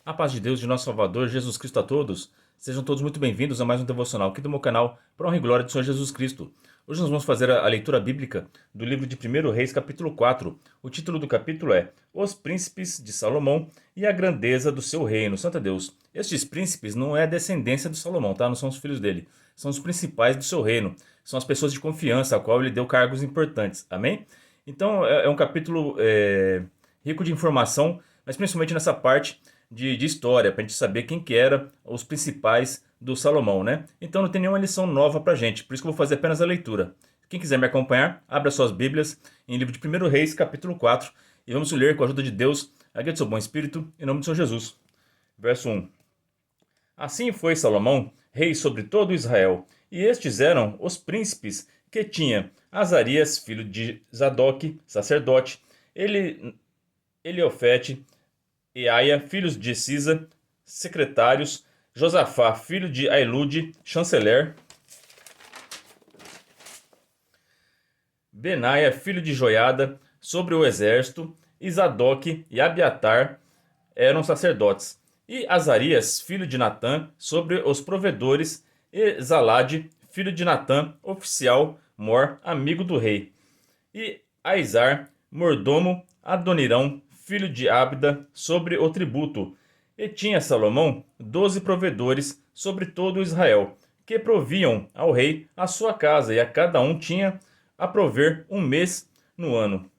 A paz de Deus, de nosso Salvador, Jesus Cristo a todos. Sejam todos muito bem-vindos a mais um devocional aqui do meu canal, para a honra e glória do Senhor Jesus Cristo. Hoje nós vamos fazer a leitura bíblica do livro de 1 Reis, capítulo 4. O título do capítulo é Os Príncipes de Salomão e a Grandeza do Seu Reino. Santo Deus, estes príncipes não é a descendência de Salomão, tá? Não são os filhos dele. São os principais do seu reino. São as pessoas de confiança, a qual ele deu cargos importantes. Amém? Então é um capítulo rico de informação, mas principalmente nessa parte de história, para a gente saber quem que era os principais do Salomão, né? Então não tem nenhuma lição nova para a gente, por isso que eu vou fazer apenas a leitura. Quem quiser me acompanhar, abra suas Bíblias em livro de 1 Reis, capítulo 4, e vamos ler com a ajuda de Deus, a guia do seu bom espírito, em nome do Senhor Jesus. Verso 1. Assim foi Salomão, rei sobre todo Israel, e estes eram os príncipes que tinha Azarias, filho de Zadok, sacerdote, Eliofete, Eaia, filhos de Cisa, secretários, Josafá, filho de Ailude, chanceler, Benaia, filho de Joiada, sobre o exército, e Zadok e Abiatar eram sacerdotes, e Azarias, filho de Natã, sobre os provedores, e Zalade, filho de Natã, oficial, mor, amigo do rei, e Aizar, mordomo, Adonirão, filho de Abda, sobre o tributo. E tinha Salomão 12 provedores sobre todo Israel, que proviam ao rei a sua casa, e a cada um tinha a prover um mês no ano.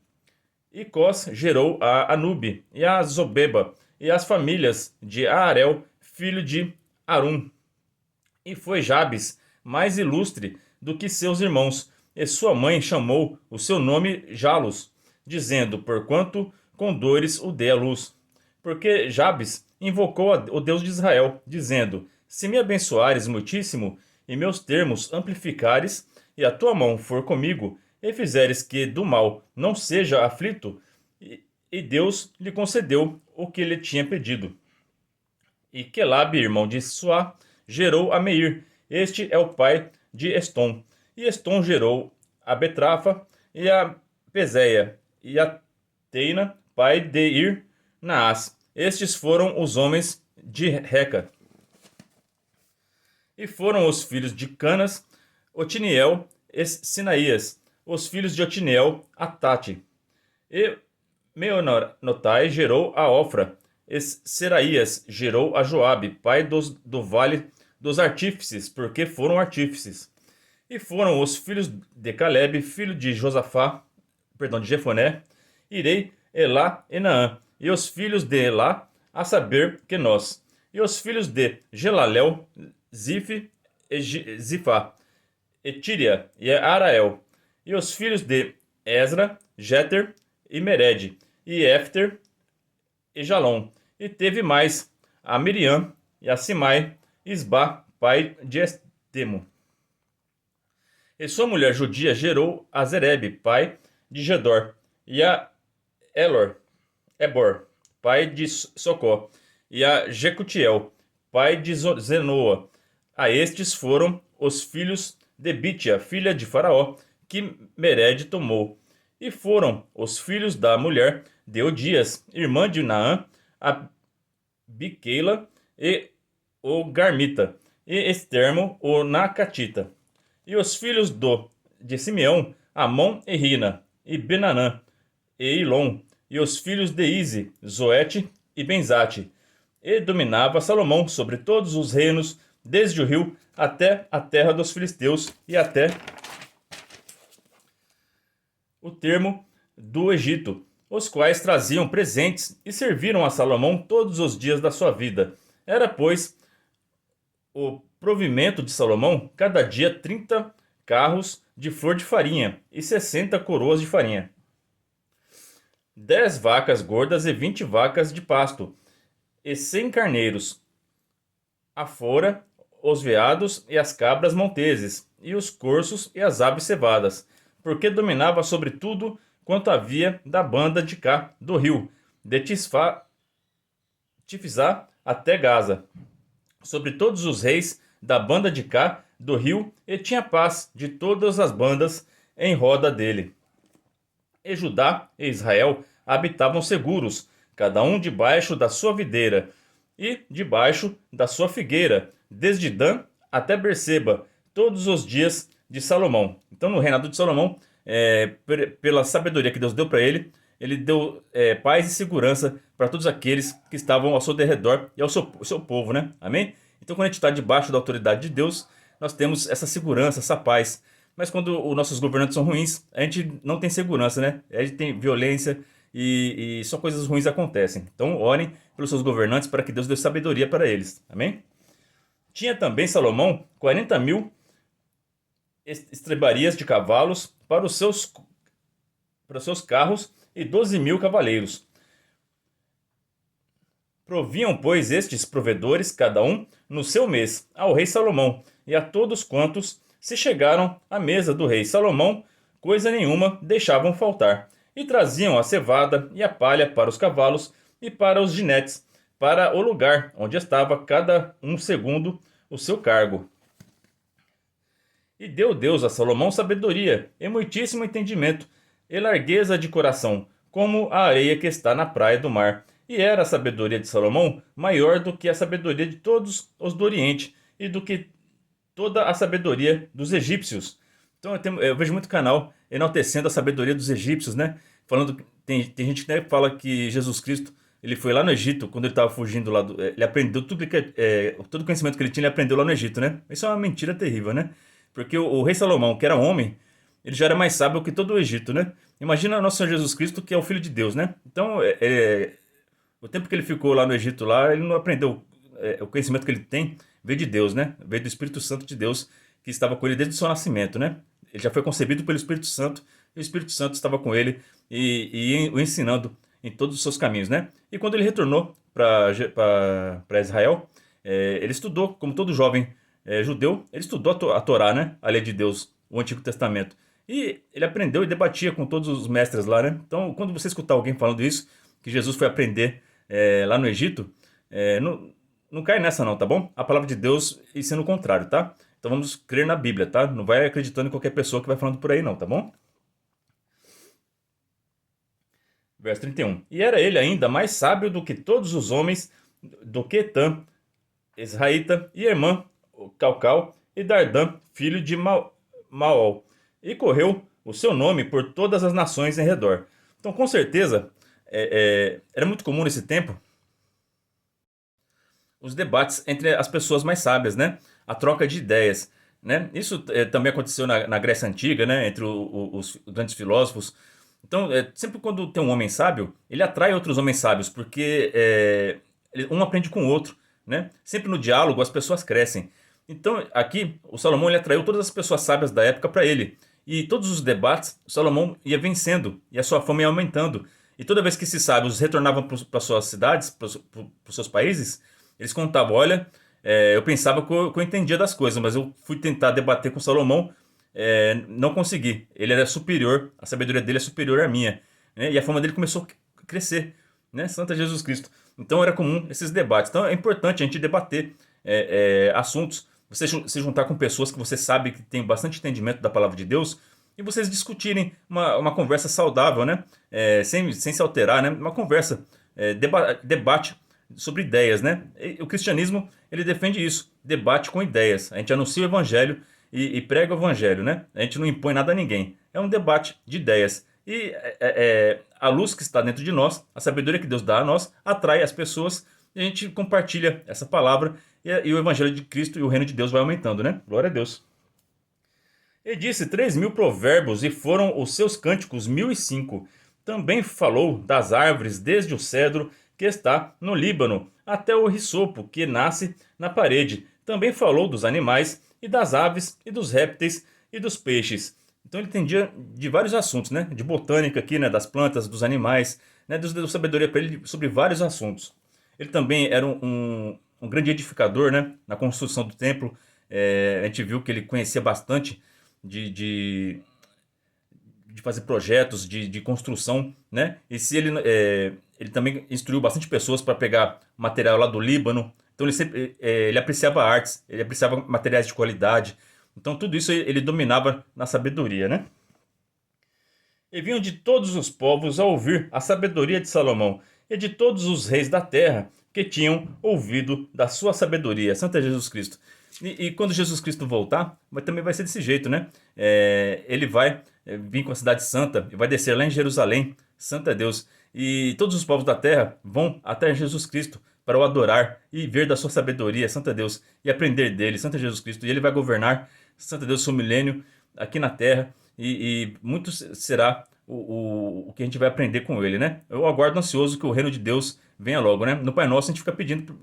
E Cós gerou a Anube, e a Zobeba, e as famílias de Aarel, filho de Arum. E foi Jabes mais ilustre do que seus irmãos, e sua mãe chamou o seu nome Jalos, dizendo, porquanto com dores o dei à luz. Porque Jabes invocou o Deus de Israel, dizendo, se me abençoares muitíssimo, e meus termos amplificares, e a tua mão for comigo, e fizeres que do mal não seja aflito, e Deus lhe concedeu o que lhe tinha pedido. E Quelabe, irmão de Suá, gerou a Meir. Este é o pai de Estom. E Estom gerou a Betrafa e a Peséia, e a Teina, pai de Ir Naás. Estes foram os homens de Reca. E foram os filhos de Canas, Otiniel e Sinaías. Os filhos de Otiniel, Atate. E Meonotai gerou a Ofra. E Seraías gerou a Joabe, pai do vale dos artífices, porque foram artífices. E foram os filhos de Caleb, filho de de Jefoné, Irei, Elá e Naã, e os filhos de Elá, a saber, que nós, e os filhos de Gelalel, Zif e Zifá, e Tíria e Arael, e os filhos de Ezra, Jeter e Mered, e Éfter e Jalom, e teve mais a Miriam e a Simai, Isbá, pai de Estemo. E sua mulher judia gerou a Zerebe, pai de Gedor, e a Ebor, pai de Socó, e a Jecutiel, pai de Zenoa. A estes foram os filhos de Bitia, filha de Faraó, que Mered tomou. E foram os filhos da mulher de Odias, irmã de Naã, a Biqueila e o Garmita, e Estermo, o Nacatita. E os filhos de Simeão, Amon e Rina, e Benanã, e Ilom, e os filhos de Ize, Zoete e Benzate. E dominava Salomão sobre todos os reinos, desde o rio até a terra dos filisteus e até o termo do Egito, os quais traziam presentes e serviram a Salomão todos os dias da sua vida. Era, pois, o provimento de Salomão cada dia 30 carros de flor de farinha e 60 coroas de farinha, 10 vacas gordas e 20 vacas de pasto, e 100 carneiros, afora os veados e as cabras monteses, e os corços e as aves cevadas, porque dominava sobre tudo quanto havia da banda de cá do rio, de Tifsá até Gaza, sobre todos os reis da banda de cá do rio, e tinha paz de todas as bandas em roda dele. E Judá e Israel habitavam seguros, cada um debaixo da sua videira, e debaixo da sua figueira, desde Dan até Berseba, todos os dias de Salomão. Então, no reinado de Salomão, pela sabedoria que Deus deu para ele, ele deu paz e segurança para todos aqueles que estavam ao seu derredor e ao seu povo, né? Amém? Então, quando a gente está debaixo da autoridade de Deus, nós temos essa segurança, essa paz. Mas quando os nossos governantes são ruins, a gente não tem segurança, né? A gente tem violência e só coisas ruins acontecem. Então, orem pelos seus governantes para que Deus dê sabedoria para eles. Amém? Tinha também Salomão 40.000 estrebarias de cavalos para os seus carros e 12.000 cavaleiros. Proviam, pois, estes provedores, cada um, no seu mês, ao rei Salomão, e a todos quantos se chegaram à mesa do rei Salomão, coisa nenhuma deixavam faltar. E traziam a cevada e a palha para os cavalos e para os jinetes, para o lugar onde estava cada um segundo o seu cargo. E deu Deus a Salomão sabedoria, e muitíssimo entendimento, e largueza de coração, como a areia que está na praia do mar. E era a sabedoria de Salomão maior do que a sabedoria de todos os do Oriente, e do que toda a sabedoria dos egípcios. Então eu vejo muito canal enaltecendo a sabedoria dos egípcios, né? Falando, tem gente que, né, fala que Jesus Cristo ele foi lá no Egito, quando ele estava fugindo lá ele aprendeu todo o conhecimento que ele tinha, ele aprendeu lá no Egito, né? Isso é uma mentira terrível, né? Porque o rei Salomão, que era homem, ele já era mais sábio que todo o Egito, né? Imagina nosso Senhor Jesus Cristo, que é o Filho de Deus, né? Então, o tempo que ele ficou lá no Egito, lá, ele não aprendeu. O conhecimento que ele tem veio de Deus, né? Veio do Espírito Santo de Deus, que estava com ele desde o seu nascimento, né? Ele já foi concebido pelo Espírito Santo, e o Espírito Santo estava com ele e o ensinando em todos os seus caminhos, né? E quando ele retornou para Israel, ele estudou, como todo jovem judeu, ele estudou a Torá, né? A lei de Deus, o Antigo Testamento. E ele aprendeu e debatia com todos os mestres lá, né? Então, quando você escutar alguém falando isso, que Jesus foi aprender lá no Egito, não cai nessa não, tá bom? A palavra de Deus ensina o contrário, tá? Então vamos crer na Bíblia, tá? Não vai acreditando em qualquer pessoa que vai falando por aí não, tá bom? Verso 31. E era ele ainda mais sábio do que todos os homens, do que Etam, Israelita, e Irmã, Calcal, e Dardã, filho de Maol. E correu o seu nome por todas as nações em redor. Então, com certeza, era muito comum nesse tempo os debates entre as pessoas mais sábias, né? A troca de ideias, né? Isso também aconteceu na Grécia Antiga, né? Entre os grandes filósofos. Então, sempre quando tem um homem sábio, ele atrai outros homens sábios, porque um aprende com o outro, né? Sempre no diálogo as pessoas crescem. Então, aqui, o Salomão ele atraiu todas as pessoas sábias da época para ele. E todos os debates, o Salomão ia vencendo e a sua fama ia aumentando. E toda vez que esses sábios retornavam para suas cidades, para os seus países, eles contavam: olha, eu pensava que eu entendia das coisas, mas eu fui tentar debater com Salomão, não consegui. Ele era superior, a sabedoria dele é superior à minha, né? E a fama dele começou a crescer, né? Santo Jesus Cristo. Então era comum esses debates. Então é importante a gente debater assuntos, você se juntar com pessoas que você sabe que tem bastante entendimento da palavra de Deus e vocês discutirem uma conversa saudável, né? Sem se alterar, né? Uma conversa, debate sobre ideias, né? E o cristianismo ele defende isso, debate com ideias. A gente anuncia o evangelho e prega o evangelho, né? A gente não impõe nada a ninguém. É um debate de ideias. E a luz que está dentro de nós, a sabedoria que Deus dá a nós, atrai as pessoas e a gente compartilha essa palavra e o evangelho de Cristo e o reino de Deus vai aumentando, né? Glória a Deus. E disse 3.000 provérbios e foram os seus cânticos 1.005. Também falou das árvores desde o cedro que está no Líbano até o risopo que nasce na parede. Também falou dos animais e das aves e dos répteis e dos peixes. Então ele entendia de vários assuntos, né? De botânica aqui, né? Das plantas, dos animais, né? Deu sabedoria para ele sobre vários assuntos. Ele também era um grande edificador, né? Na construção do templo. A gente viu que ele conhecia bastante de fazer projetos de construção, né? E se ele também instruiu bastante pessoas para pegar material lá do Líbano. Então ele apreciava artes, ele apreciava materiais de qualidade. Então tudo isso ele dominava na sabedoria, né? E vinham de todos os povos a ouvir a sabedoria de Salomão, e de todos os reis da terra que tinham ouvido da sua sabedoria. Santo é Jesus Cristo. E quando Jesus Cristo voltar, também vai ser desse jeito, né? Ele vai vir com a cidade santa e vai descer lá em Jerusalém. Santo é Deus. E todos os povos da terra vão até Jesus Cristo para o adorar e ver da sua sabedoria, Santo é Deus, e aprender dele, Santo é Jesus Cristo. E ele vai governar, Santo é Deus, seu milênio aqui na terra. E muito será o que a gente vai aprender com ele, né? Eu aguardo ansioso que o reino de Deus venha logo, né? No Pai Nosso a gente fica pedindo,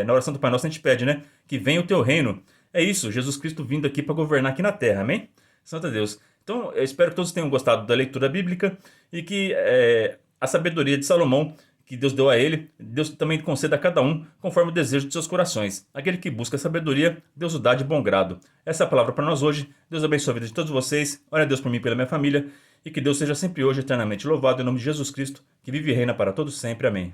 na oração do Pai Nosso a gente pede, né? Que venha o teu reino. É isso, Jesus Cristo vindo aqui para governar aqui na terra, amém? Santo é Deus. Então, eu espero que todos tenham gostado da leitura bíblica e que a sabedoria de Salomão que Deus deu a ele, Deus também conceda a cada um conforme o desejo de seus corações. Aquele que busca sabedoria, Deus o dá de bom grado. Essa é a palavra para nós hoje. Deus abençoe a vida de todos vocês. Ore a Deus por mim e pela minha família. E que Deus seja sempre hoje eternamente louvado em nome de Jesus Cristo, que vive e reina para todos sempre. Amém.